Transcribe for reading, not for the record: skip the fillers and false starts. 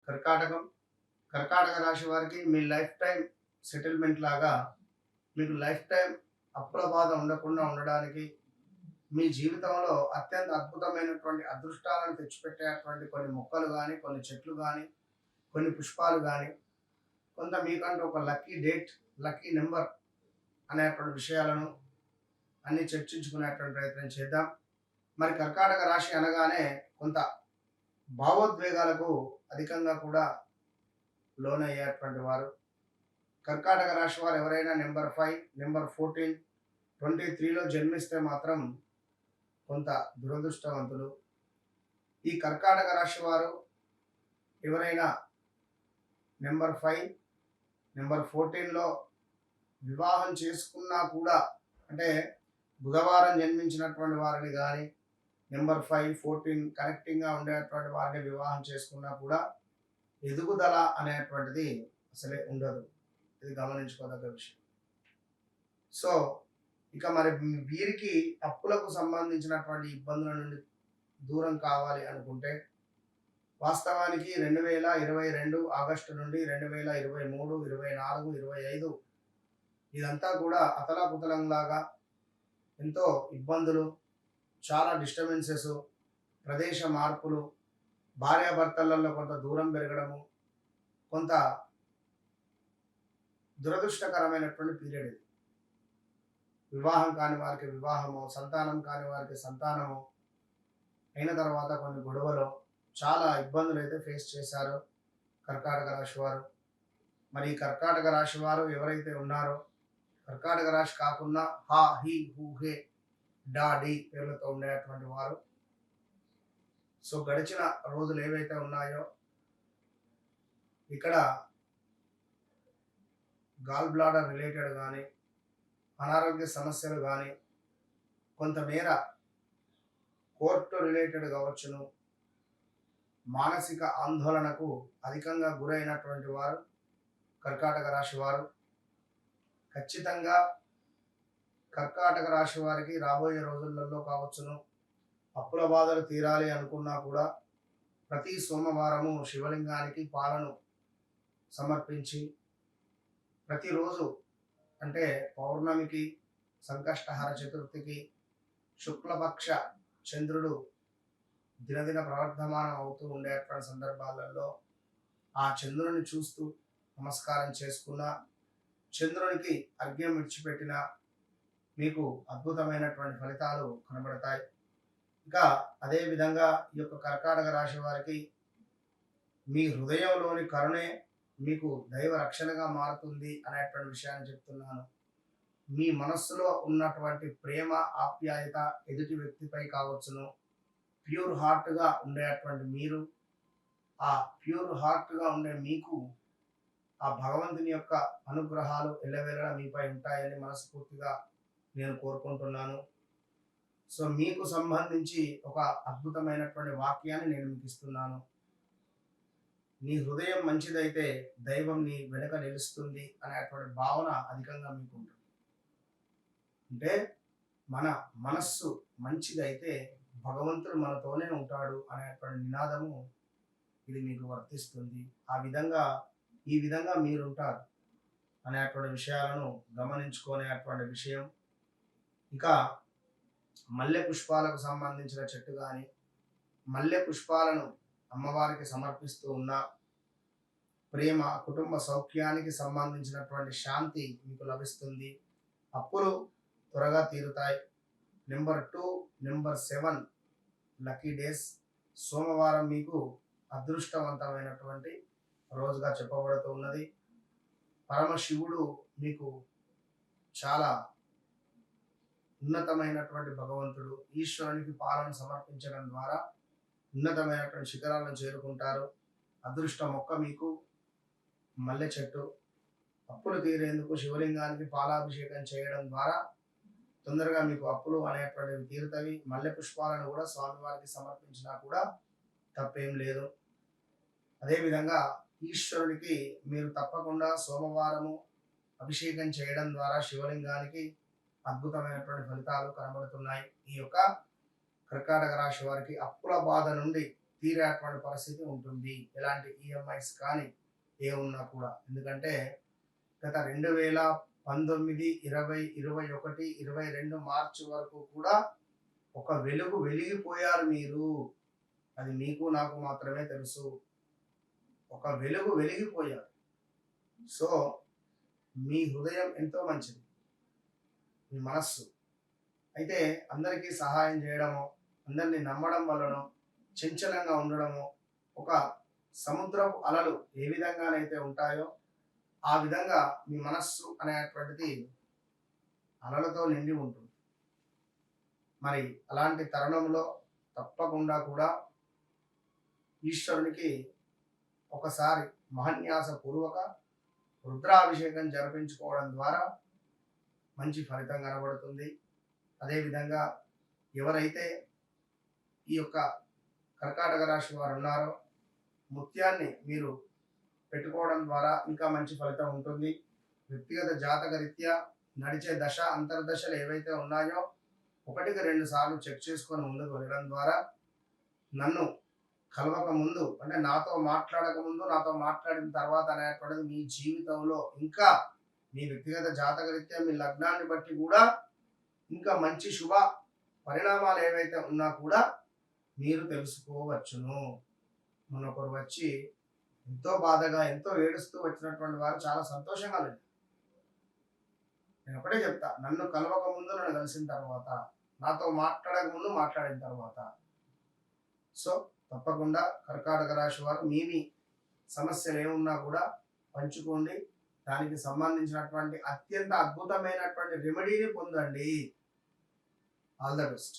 కర్కాటకం. కర్కాటక రాశి వారికి మీ లైఫ్ టైం సెటిల్మెంట్ లాగా మీకు లైఫ్ టైం అప్పుల బాధ ఉండకుండా ఉండడానికి మీ జీవితంలో అత్యంత అద్భుతమైనటువంటి అదృష్టాలను తెచ్చిపెట్టేటువంటి కొన్ని మొక్కలు కానీ, కొన్ని చెట్లు కానీ, కొన్ని పుష్పాలు కానీ, కొంత మీకంటూ ఒక లక్కీ డేట్, లక్కీ నెంబర్ అనేటువంటి విషయాలను అన్ని చర్చించుకునేటువంటి ప్రయత్నం చేద్దాం. మరి కర్కాటక రాశి అనగానే కొంత భావోద్వేగాలకు అధికంగా కూడా లోనయ్యేటువంటి వారు. కర్కాటక రాశి వారు ఎవరైనా నెంబర్ 5, నెంబర్ 14, 23లో జన్మిస్తే మాత్రం కొంత దురదృష్టవంతులు. ఈ కర్కాటక రాశి వారు ఎవరైనా నెంబర్ 5, నెంబర్ 14లో వివాహం చేసుకున్నా కూడా, అంటే బుధవారం జన్మించినటువంటి వారిని కానీ నెంబర్ 5, 14 కనెక్టింగ్గా ఉండేటువంటి వారిని వివాహం చేసుకున్నా కూడా ఎదుగుదల అనేటువంటిది అసలే ఉండదు. ఇది గమనించుకోదగ్గ విషయం. సో ఇక మరి వీరికి అప్పులకు సంబంధించినటువంటి ఇబ్బందుల నుండి దూరం కావాలి అనుకుంటే, వాస్తవానికి 2022 ఆగస్టు నుండి 2023, 24, 25 ఇదంతా కూడా అతలాకుతలంలాగా ఎంతో ఇబ్బందులు, చాలా డిస్టర్బెన్సెస్, ప్రదేశ మార్పులు, భార్యాభర్తలలో కొంత దూరం పెరగడము, కొంత దురదృష్టకరమైనటువంటి పీరియడ్ ఇది. వివాహం కాని వారికి వివాహము, సంతానం కాని వారికి సంతానము అయిన తర్వాత కొన్ని గొడవలు, చాలా ఇబ్బందులు అయితే ఫేస్ చేశారు కర్కాటక రాశి వారు. మరి ఈ కర్కాటక రాశి వారు ఎవరైతే ఉన్నారో, కర్కాటక రాశి కాకుండా హా, హీ, హూ, హే, డా, డి పేర్లతో ఉండేటువంటి వారు, సో గడిచిన రోజులు ఏవైతే ఉన్నాయో ఇక్కడ గాల్ బ్లాడర్ రిలేటెడ్ కానీ, అనారోగ్య సమస్యలు కానీ, కొంతమేర కోర్టు రిలేటెడ్ కావచ్చును, మానసిక ఆందోళనకు అధికంగా గురైనటువంటి వారు కర్కాటక రాశి వారు. ఖచ్చితంగా కర్కాటక రాశి వారికి రాబోయే రోజులలో కావచ్చును అప్పుల బాధలు తీరాలి అనుకున్నా కూడా ప్రతి సోమవారము శివలింగానికి పాలను సమర్పించి, ప్రతిరోజు అంటే పౌర్ణమికి, సంకష్టహర చతుర్థికి, శుక్లపక్ష చంద్రుడు దినదిన ప్రవర్ధమానం అవుతూ ఉండేటువంటి సందర్భాలలో ఆ చంద్రుని చూస్తూ నమస్కారం చేసుకున్న, చంద్రునికి అర్ఘ్యం విడిచిపెట్టిన మీకు అద్భుతమైనటువంటి ఫలితాలు కనబడతాయి. ఇంకా అదేవిధంగా ఈ యొక్క కర్కాటక రాశి వారికి మీ హృదయంలోని కరుణే మీకు దైవ రక్షణగా మారుతుంది అనేటువంటి విషయాన్ని చెప్తున్నాను. మీ మనస్సులో ఉన్నటువంటి ప్రేమ, ఆప్యాయత ఎదుటి వ్యక్తిపై కావచ్చును, ప్యూర్ హార్ట్గా ఉండేటువంటి మీరు, ఆ ప్యూర్ హార్ట్గా ఉండే మీకు ఆ భగవంతుని యొక్క అనుగ్రహాలు ఎల్లవేళలా మీపై ఉంటాయని మనస్ఫూర్తిగా నేను కోరుకుంటున్నాను. సో మీకు సంబంధించి ఒక అద్భుతమైనటువంటి వాక్యాన్ని నేను మీకు ఇస్తున్నాను. నీ హృదయం మంచిదైతే దైవం నీ వెనుక నిలుస్తుంది అనేటువంటి భావన అధికంగా మీకు ఉంటుంది. అంటే మన మనస్సు మంచిదైతే భగవంతుడు మనతోనే ఉంటాడు అనేటువంటి నినాదము ఇది మీకు వర్తిస్తుంది. ఈ విధంగా మీరుంటారు అనేటువంటి విషయాలను గమనించుకునేటువంటి విషయం. ఇంకా మల్లె పుష్పాలకు సంబంధించిన చెట్టు కానీ, మల్లె పుష్పాలను అమ్మవారికి సమర్పిస్తూ ఉన్న ప్రేమ, కుటుంబ సౌఖ్యానికి సంబంధించినటువంటి శాంతి మీకు లభిస్తుంది. అప్పులు త్వరగా తీరుతాయి. Number 2, number 7 lucky days. సోమవారం మీకు అదృష్టవంతమైనటువంటి రోజుగా చెప్పబడుతూ ఉన్నది. పరమశివుడు మీకు చాలా ఉన్నతమైనటువంటి భగవంతుడు. ఈశ్వరునికి పాలన సమర్పించడం ద్వారా ఉన్నతమైనటువంటి శిఖరాలను చేరుకుంటారు. అదృష్ట మొక్క మీకు మల్లె చెట్టు. అప్పులు తీరేందుకు శివలింగానికి పాలాభిషేకం చేయడం ద్వారా తొందరగా మీకు అప్పులు అనేటువంటివి తీరుతవి. మల్లె పుష్పాలను కూడా స్వామివారికి సమర్పించినా కూడా తప్పేం లేదు. అదేవిధంగా ఈశ్వరుడికి మీరు తప్పకుండా సోమవారము అభిషేకం చేయడం ద్వారా శివలింగానికి అద్భుతమైనటువంటి ఫలితాలు కనబడుతున్నాయి. ఈ యొక్క కర్కాటక రాశి వారికి అప్పుల బాధ నుండి తీరేటువంటి పరిస్థితి ఉంటుంది, ఎలాంటి ఈఎంఐస్ కానీ ఏ ఉన్నా కూడా. ఎందుకంటే గత 2019, 20, 21, 22 మార్చి వరకు కూడా ఒక వెలుగు వెలిగిపోయారు మీరు. అది మీకు నాకు మాత్రమే తెలుసు. ఒక వెలుగు వెలిగిపోయారు. సో మీ హృదయం ఎంతో మంచిది, మీ మనస్సు. అయితే అందరికీ సహాయం చేయడము, అందరినీ నమ్మడం వలన చంచలంగా ఉండడము, ఒక సముద్రపు అలలు ఏ విధంగానైతే ఉంటాయో ఆ విధంగా మీ మనస్సు అనేటువంటిది అలలతో నిండి ఉంటుంది. మరి అలాంటి తరుణంలో తప్పకుండా కూడా ఈశ్వరునికి ఒకసారి మహన్యాస పూర్వక రుద్రాభిషేకం జరిపించుకోవడం ద్వారా మంచి ఫలితం కనబడుతుంది. అదేవిధంగా ఎవరైతే ఈ యొక్క కర్కాటక రాశి వారు ఉన్నారో ముత్యాన్ని మీరు పెట్టుకోవడం ద్వారా ఇంకా మంచి ఫలితం ఉంటుంది. వ్యక్తిగత జాతక రీత్యా నడిచే దశ అంతర్దశలు ఏవైతే ఉన్నాయో 1-2 సార్లు చెక్ చేసుకొని ముందుకు వెళ్ళడం ద్వారా నన్ను కలవక ముందు, అంటే నాతో మాట్లాడక ముందు, నాతో మాట్లాడిన తర్వాత అనేటువంటిది మీ జీవితంలో ఇంకా మీ వ్యక్తిగత జాతక రీత్యా మీ లగ్నాన్ని బట్టి కూడా ఇంకా మంచి శుభ పరిణామాలు ఏవైతే ఉన్నా కూడా మీరు తెలుసుకోవచ్చును. మొన్నొకరు వచ్చి ఎంతో బాధగా ఎంతో ఏడుస్తూ వచ్చినటువంటి వారు చాలా సంతోషంగా లేదు. నేను ఒకటే చెప్తా, నన్ను కలవక ముందు, నన్ను కలిసిన తర్వాత, నాతో మాట్లాడక ముందు, మాట్లాడిన తర్వాత. సో తప్పకుండా కర్కాటక రాశి వారు మీ సమస్యలు ఏమున్నా కూడా పంచుకోండి. దానికి సంబంధించినటువంటి అత్యంత అద్భుతమైనటువంటి రెమెడీని పొందండి. All the best.